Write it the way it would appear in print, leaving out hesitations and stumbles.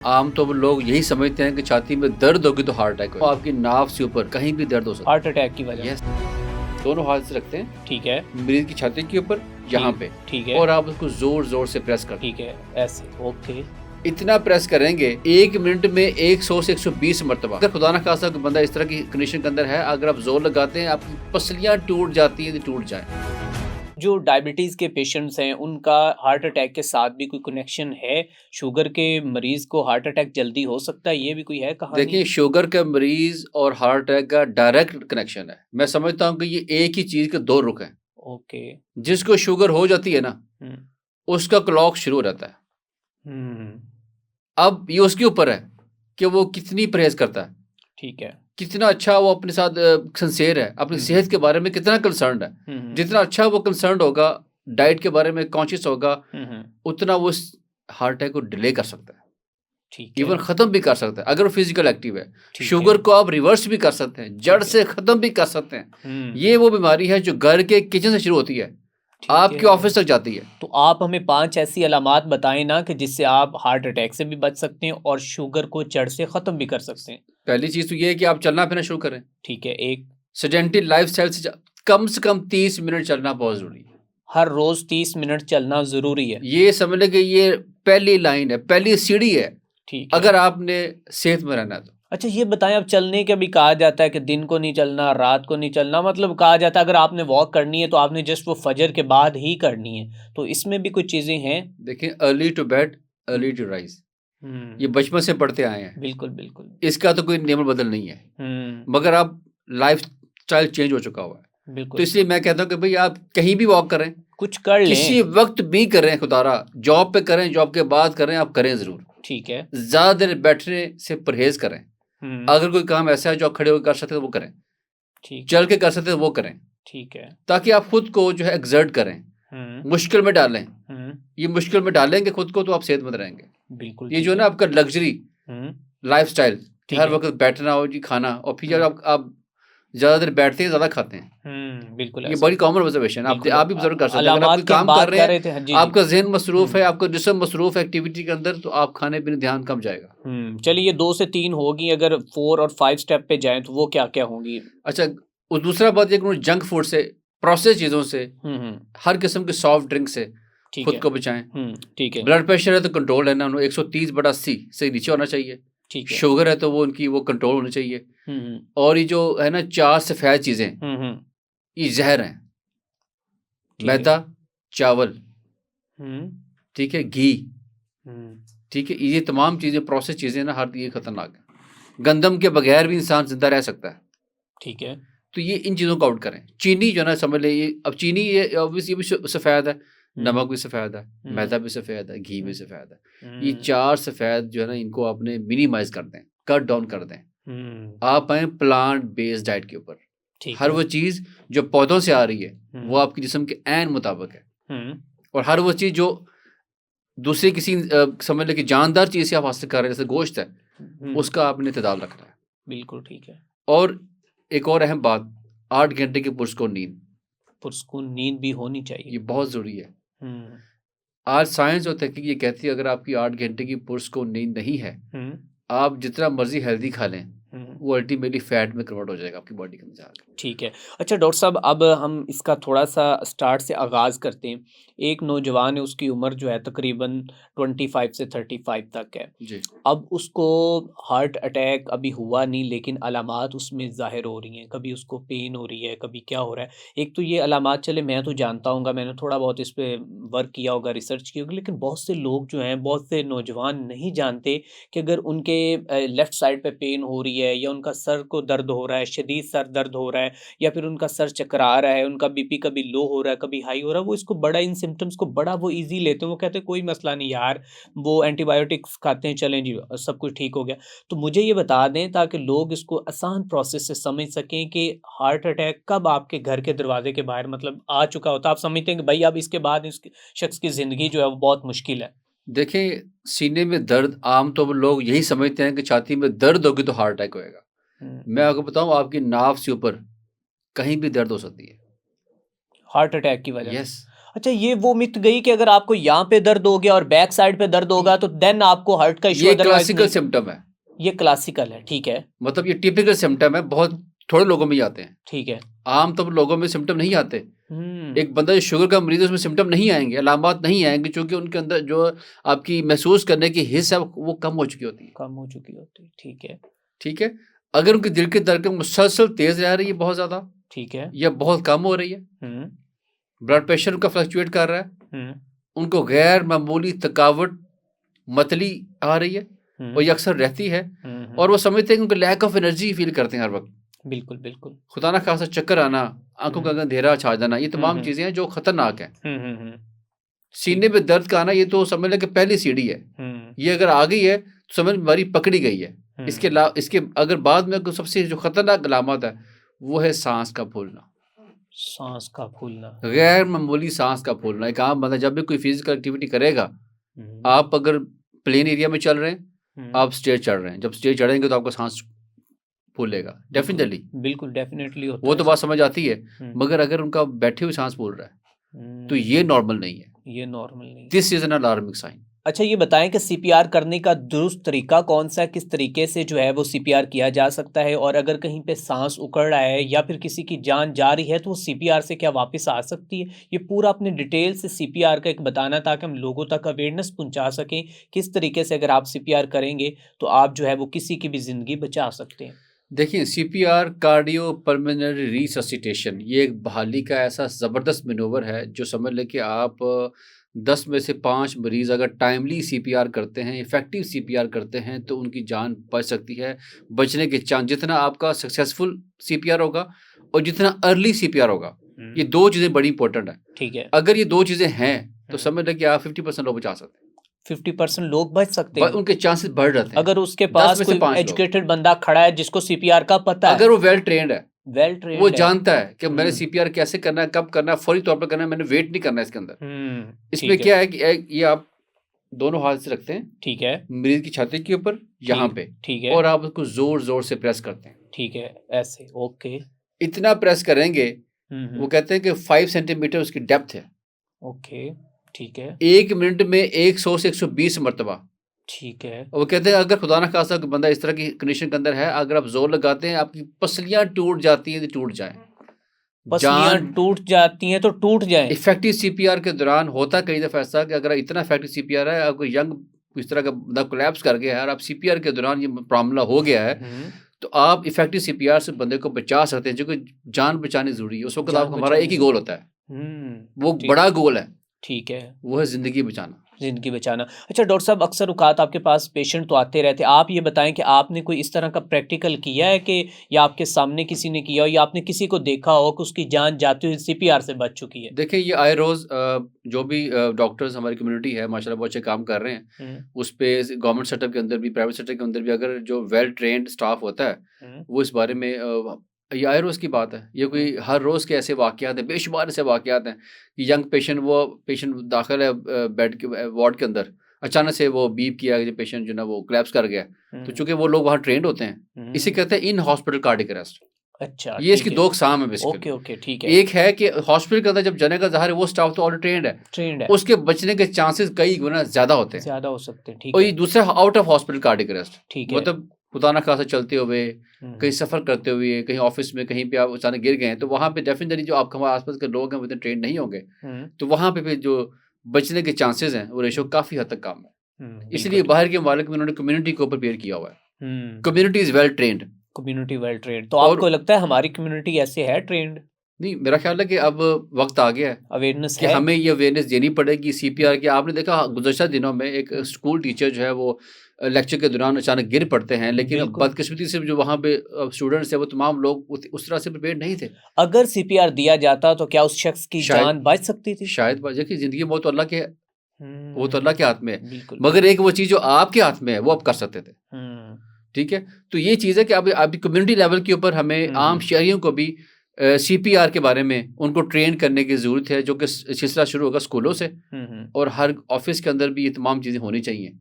आम तौर पर लोग यही समझते हैं कि छाती में दर्द होगी तो हार्ट अटैक होगा। आपकी नाभ से ऊपर कहीं भी दर्द हो सकता हार्ट अटैक की वजह है। यस, दोनों हाथ से रखते हैं ठीक है मरीज की छाती के ऊपर, यहाँ पे, ठीक है और आप उसको जोर जोर से प्रेस करते हैं। ठीक है ऐसे ओके इतना प्रेस करेंगे 1 मिनट में 100 से 120 मरतबा। अगर खुदा ना खासा कोई बंदा इस तरह की कंडीशन के अंदर है, अगर आप जोर लगाते हैं आपकी पसलियां टूट जाती हैं, टूट जाए। जो डायबिटीज़ के पेशेंट्स हैं उनका हार्ट अटैक के साथ भी कोई कनेक्शन है? शुगर के मरीज़ को हार्ट अटैक जल्दी हो सकता है, ये भी कोई है कहानी? देखिए, शुगर का मरीज और हार्ट अटैक का डायरेक्ट कनेक्शन है। मैं समझता हूँ कि ये एक ही चीज के दो रुख हैं। ओके। जिसको शुगर हो जाती है ना, हुँ, उसका क्लॉक शुरू हो जाता है। हुँ, अब ये उसके ऊपर है कि वो कितनी परहेज करता है, ठीक है। कितना अच्छा वो अपने साथ सिंसेयर है, अपनी हुँ, सेहत के बारे में कितना कंसर्न्ड है। हुँ, जितना अच्छा वो कंसर्न्ड होगा, डाइट के बारे में कॉन्शियस होगा, हुँ, उतना वो हार्ट अटैक को डिले कर सकता है, ठीक है, इवन ख़त्म भी कर सकता है अगर वो फिजिकल एक्टिव है। ठीक शुगर है। को आप रिवर्स भी कर सकते हैं, जड़ ठीक है। से ख़त्म भी कर सकते हैं। हुँ, ये वो बीमारी है जो घर के किचन से शुरू होती है, ठीक आपके है। ऑफिस तक जाती है। तो आप हमें 5 ऐसी अलामात बताएँ ना कि जिससे आप हार्ट अटैक से भी बच सकते हैं और शुगर को जड़ से ख़त्म भी कर सकते हैं। पहली चीज़ तो ये है कि आप चलना फिरना शुरू करें। ठीक है, एक सेडेंटरी लाइफस्टाइल से कम 30 मिनट चलना बहुत ज़रूरी है। हर रोज़ 30 मिनट चलना ज़रूरी है। ये समझ लें कि ये पहली लाइन है, पहली सीढ़ी है, ठीक है। अगर आपने सेहत में रहना है तो। अच्छा ये बताएँ अब चलने का भी कहा जाता है कि दिन को नहीं चलना, रात को नहीं चलना मतलब कहा जाता है अगर आपने वॉक करनी है तो आपने जस्ट वो फजर के बाद ही करनी है। तो इसमें भी कुछ चीज़ें हैं? देखिए, अर्ली टू बेड, हुँ, अर्ली टू राइज़, ये हुँ। बचपन से पढ़ते आए हैं। बिल्कुल, बिल्कुल। इसका तो कोई नियम बदल नहीं है, हुँ, मगर अब लाइफ़स्टाइल चेंज हो चुका हुआ है। तो बिल्कुल। इसलिए मैं कहता हूँ कि भई आप कहीं भी वॉक करें, कुछ कर किसी लें। वक़्त भी करें खुदारा, जॉब पे करें, जॉब के बाद करें, आप करें ज़रूर। ठीक है। ज़्यादा देर बैठने से परहेज़ करें। हुँ, अगर कोई काम ऐसा है जो आप खड़े होकर कर सकते हैं तो वो करें, ठीक चल है, के कर सकते हैं तो वो करें, ठीक है। ताकि आप खुद को जो है एक्सर्ट करें, हुँ, मुश्किल में डालें। हुँ। ये मुश्किल में डालेंगे खुद को तो आप सेहतमंद रहेंगे। बिल्कुल ये जो ठीक है है। ना आपका लग्ज़री हुँ, लाइफ़स्टाइल कि ठीक हर है। वक़्त बैठना हो जी, खाना, और फिर जब हुँ, आप ज़्यादा देर बैठते हैं, ज़्यादा खाते हैं। बिल्कुल ये ऐसा बड़ी है। कॉमन ऑब्ज़र्वेशन है। बिल्कुल आप भी ऑब्ज़र्व कर सकते हैं। अगर आप कोई अलामात की हम काम कर बात रहे कर हैं, रहे थे। हाँ, जी, जी। आपका ज़हन मसरूफ़ है, हुँ, आपका जिस्म मसरूफ़ है एक्टिविटी के अंदर, तो आप खाने-पीने ध्यान कम जाएगा। चलिए ये 2 से 3 होगी अगर 4 और 5 स्टेप पे जाएँ तो वो क्या-क्या होंगी? अच्छा, और दूसरा बात ये कि जंक फूड से, प्रोसेस्ड चीज़ों से, हुँ, हुँ, हर किस्म के सॉफ्ट ड्रिंक से ठीक खुद है। को बचाएँ। ठीक है, ब्लड प्रेशर है तो कंट्रोल है ना, 130/80 से नीचे होना चाहिए। ठीक है। शुगर है तो वो उनकी वो कंट्रोल होनी चाहिए। हुँ, हुँ, और ये जो है ना 4 सफ़ेद चीज़ें, हुँ, हुँ, ये ज़हर हैं। ठीक है। मैदा, चावल, हुँ, ठीक है, घी, हुँ, ठीक है, ये तमाम चीज़ें, प्रोसेस चीज़ें ना, हर ये खतरनाक है। गंदम के बगैर भी इंसान ज़िंदा रह सकता है। ठीक है। तो ये इन चीज़ों को आउट करें। चीनी जो है ना, समझ लें, ये अब चीनी ये ऑब्वियस ये भी सफ़ेद है, हुँ, नमक भी सफ़ेद है, हुँ, मैदा भी सफ़ेद है, घी भी हुँ, सफ़ेद है। ये हुँ, 4 सफ़ेद जो है ना, इनको आपने मिनिमाइज़ कर दें, कट डाउन कर दें। हुँ, आप आएँ प्लांट बेस्ड डाइट के ऊपर। ठीक हर है। वो चीज़ जो पौधों से आ रही है, वो हुँ, आपके जिस्म के ऐन मुताबिक है। हुँ, और हर वो चीज़ जो दूसरे किसी समझ लें कि जानदार चीज़ से आप हासिल कर रहे हैं, जैसे गोश्त है, हुँ, उसका आपने इत्तेदाल रखना है। बिल्कुल ठीक है। और एक और अहम बात, 8 घंटे की पुरस्कून नींद, पुरस्कून नींद भी होनी चाहिए। ये बहुत ज़रूरी है। हुँ, आज साइंस और तहकीक ये कहती है, अगर आपकी 8 घंटे की पुरस्कून नींद नहीं है, हुँ, आप जितना मर्ज़ी हेल्दी खा लें, हुँ। वो अल्टीमेटली फैट में कन्वर्ट हो जाएगा आपकी बॉडी के अंदर जाके। ठीक है। अच्छा डॉक्टर साहब अब हम इसका थोड़ा-सा स्टार्ट से आगाज़ करते हैं। एक नौजवान है उसकी उम्र जो है तकरीबन 25 से 35 तक है। जी। अब उसको हार्ट अटैक अभी हुआ नहीं लेकिन अलामात उसमें ज़ाहिर हो रही हैं। कभी उसको पेन हो रही है, कभी क्या हो रहा है। एक तो ये अलामात चले मैं तो जानता हूँगा, मैंने थोड़ा बहुत इस पे वर्क किया होगा, रिसर्च की होगी लेकिन बहुत से लोग जो हैं, बहुत से नौजवान नहीं जानते कि अगर उनके लेफ़्ट साइड पे पेन हो रही है या उनका सर को दर्द हो रहा है, शदीद सर दर्द हो रहा है या फिर उनका सर चकरा रहा है, उनका बीपी कभी लो हो रहा है, कभी हाई हो रहा है, वो इसको बड़ा इन सिम्पटम्स को बड़ा वो ईज़ी लेते हैं। वो कहते हैं कोई मसला नहीं यार, वो एंटीबायोटिक्स खाते हैं, चलें जी सब कुछ ठीक हो गया। तो मुझे ये बता दें ताकि लोग इसको आसान प्रोसेस से समझ सकें कि हार्ट अटैक कब आपके घर के दरवाज़े के बाहर मतलब आ चुका होता है, आप समझते हैं कि भई अब इसके बाद इस शख्स की ज़िंदगी जो है वो बहुत मुश्किल है। देखें, सीने में दर्द, आम तौर पर लोग यही समझते हैं कि छाती में दर्द होगी तो हार्ट अटैक होएगा। हुँ, मैं आपको बताऊँ, आपकी नाभ से ऊपर कहीं भी दर्द हो सकती है। हार्ट अटैक की वजह से। यस। अच्छा, ये वो मिथ गई कि अगर आपको यहाँ पे दर्द हो गया और बैक साइड पे दर्द होगा तो देन आपको हार्ट का इशू, ये अदरवाइज क्लासिकल नहीं। सिम्टम है, ये क्लासिकल है, ठीक है। मतलब ये टिपिकल सिम्टम है, बहुत थोड़े लोगों में ही आते हैं। ठीक है। आम तौर पर लोगों में सिम्टम नहीं आते। हम्म। एक बंदा जो शुगर का मरीज है उसमें सिम्टम नहीं आएंगे, अलामत नहीं आएंगे, क्योंकि उनके अंदर जो आपकी महसूस करने की हिस्स है वो कम हो चुकी होती है। कम हो चुकी होती है, ठीक है। ठीक है। अगर उनकी दिल की धड़कन मुसलसल तेज रह रही है बहुत ज्यादा, ठीक है। या बहुत कम हो रही है, हम्म। ब्लड प्रेशर उनका फ्लक्चुएट कर रहा है, हम्म। उनको गैर मामूली थकावट मतली आ रही है, और ये अक्सर रहती है, और वो समझते हैं कि उनको लैक ऑफ एनर्जी फील करते हैं हर वक्त। बिल्कुल बिल्कुल। खुदा ना खासा चक्कर आना, आंखों का अंधेरा छा जाना, ये तमाम चीजें हैं जो खतरनाक हैं। सीने पे दर्द का आना, ये तो समझ लें कि पहली सीढ़ी है। ये अगर आ गई है तो समझ बीमारी पकड़ी गई है। इसके अगर बाद में सबसे जो खतरनाक अलामत है वो है सांस का फूलना। सांस का फूलना, गैर मामूली सांस का फूलना। एक आम बंदा जब भी कोई फिजिकल एक्टिविटी करेगा, आप अगर प्लेन एरिया में चल रहे हैं, आप स्टेज चढ़ रहे हैं, जब स्टेज चढ़ेंगे तो आपका सांस फूलेगा डेफिनेटली। बिल्कुल डेफिनेटली होता वो है तो बात समझ आती है, मगर अगर उनका बैठे हुए सांस फूल रहा है तो ये नॉर्मल नहीं है, ये नॉर्मल नहीं। This is an alarming sign. अच्छा, ये बताएं कि सीपीआर करने का दुरुस्त तरीका कौन सा है, किस तरीके से जो है वो सीपीआर किया जा सकता है, और अगर कहीं पे सांस उकड़ रहा है या फिर किसी की जान जा रही है तो वो सीपीआर से क्या वापस आ सकती है? ये पूरा अपने डिटेल से सीपीआर का एक बताना, ताकि हम लोगों तक अवेयरनेस पहुंचा सकें किस तरीके से अगर आप सीपीआर करेंगे तो आप जो है वो किसी की भी ज़िंदगी बचा सकते हैं। देखिए, सीपीआर कार्डियो पल्मोनरी रिससिटेशन, ये एक बहाली का ऐसा ज़बरदस्त मनोवर है जो समझ लें कि आप 10 में से 5 मरीज़ अगर टाइमली सीपीआर करते हैं, इफ़ेक्टिव सीपीआर करते हैं, तो उनकी जान बच सकती है। बचने के चांस, जितना आपका सक्सेसफुल सीपीआर होगा और जितना अर्ली सीपीआर होगा, ये 2 चीज़ें बड़ी इंपॉर्टेंट हैं। ठीक है। अगर ये 2 चीज़ें हैं तो समझ लें कि आप 50% लोग बचा सकते हैं। 50% लोग बच सकते हैं, उनके चांसेस बढ़ जाते हैं। अगर उसके 10 पास में से कोई 5 लोग, एजुकेटेड बंदा खड़ा है जिसको सीपीआर का पता है, अगर वो वेल ट्रेन्ड है, वेल ट्रेन्ड वो है, जानता है कि मैंने सीपीआर कैसे करना है, कब करना है, फौरी तौर पर करना है, मैंने वेट नहीं करना है इसके अंदर। इसमें क्या है कि ये आप दोनों हाथ से रखते हैं, ठीक है, मरीज की छाती के ऊपर, यहाँ पे, ठीक है, और आप उसको जोर जोर से प्रेस करते हैं। ठीक है, ऐसे, ओके। इतना प्रेस करेंगे, वो कहते हैं कि 5 सेंटीमीटर उसकी डेप्थ है। ओके, ठीक है। 1 मिनट में 100 से 120 मरतबा। ठीक है। वो कहते हैं अगर खुदा ना खासा कोई बंदा इस तरह की कंडीशन के अंदर है, अगर आप जोर लगाते हैं, आपकी पसलियां टूट जाती हैं तो टूट जाए, पसलियां टूट जाती हैं तो टूट जाएं। इफेक्टिव सीपीआर के दौरान होता कई दफा ऐसा कि अगर इतना इफेक्टिव सीपीआर है, आपको यंग इस तरह का बंदा कोलैप्स कर गया है और आप सीपीआर के दौरान ये मामला हो गया है, तो आप इफेक्टिव सीपीआर से बंदे को बचा सकते हैं, जो कि जान बचानी जरूरी है। उस वक्त आप हमारा एक ही गोल होता है, वो बड़ा गोल है, ठीक है, वो है जिंदगी बचाना। ज़िंदगी बचाना। अच्छा डॉक्टर साहब, अक्सर औक़ात आपके पास पेशेंट तो आते रहते हैं, आप ये बताएं कि आपने कोई इस तरह का प्रैक्टिकल किया है कि या आपके सामने किसी ने किया हो या आपने किसी को देखा हो कि उसकी जान जाते हुए सीपीआर से बच चुकी है? देखिए, ये आए रोज़ जो भी डॉक्टर्स हमारी कम्युनिटी है माशाल्लाह बहुत अच्छे काम कर रहे हैं। उस पे गवर्नमेंट सेटअप के अंदर भी, प्राइवेट सेटअप के अंदर भी, अगर जो वेल ट्रेन्ड स्टाफ होता है वो इस बारे में ये आए रोज़ की बात है। ये कोई हर रोज़ के ऐसे वाक़यात हैं, बेशुमार ऐसे वाक़यात हैं कि यंग पेशेंट दाखिल है बेड के वार्ड के अंदर, अचानक से वो बीप किया कि पेशेंट जो ना वो कोलैप्स कर गया। तो चूंकि वो लोग वहाँ ट्रेंड होते हैं, इसे कहते हैं इन हॉस्पिटल कार्डियक अरेस्ट। अच्छा, ये इसकी 2 अक़साम है बेसिकली। ओके ओके, ठीक है। एक है कि हॉस्पिटल के अंदर जब जाने का ज़ाहिर है वो स्टाफ तो ऑलरेडी ट्रेंड है, उसके बचने के चांसेस कई गुना ज़्यादा होते हैं, ज़्यादा हो सकते हैं, ठीक और है। ये दूसरा out of hospital cardiac arrest, ठीक है। मतलब खुदा ना खासा चलते हुए, कहीं सफ़र करते हुए, कहीं ऑफिस में कहीं पे आप अचानक गिर गए हैं, तो वहाँ पे डेफिनेटली जो आपके हमारे आसपास के लोग हैं वो इतने ट्रेंड नहीं होंगे, तो वहाँ पे फिर जो बचने के चांसेस हैं वो रेशो काफ़ी हद तक कम है। इसलिए बाहर के मालिक में उन्होंने कम्युनिटी को प्रिपेयर किया हुआ है। Community is well trained. Community well trained. तो आपको लगता है हमारी कम्युनिटी ऐसे है ट्रेंड? नहीं, मेरा ख्याल है कि अब वक्त आ गया है, अवेयरनेस कि है, हमें ये अवेयरनेस देनी पड़ेगी सीपीआर की। आपने देखा गुज़श्ता दिनों में एक स्कूल टीचर जो है वो लेक्चर के दौरान अचानक गिर पड़ते हैं, लेकिन बदकिस्मती से जो वहाँ पे स्टूडेंट्स है वो तमाम लोग उस तरह से प्रिपेयर नहीं थे। अगर सीपीआर दिया जाता तो क्या उस शख्स की जान बच सकती थी? शायद बच जाती। ज़िंदगी बहुत अल्लाह के है, वो तो अल्लाह के हाथ में है, मगर एक वो चीज़ जो आपके हाथ में है वो आप कर सकते थे। ठीक है, तो ये चीज़ है कि अभी कम्युनिटी लेवल के ऊपर हमें आम शहरियों को भी सीपीआर के बारे में उनको ट्रेन करने की ज़रूरत है, जो कि सिलसिला शुरू होगा स्कूलों से, और हर ऑफिस के अंदर भी ये तमाम चीज़ें होनी चाहिए।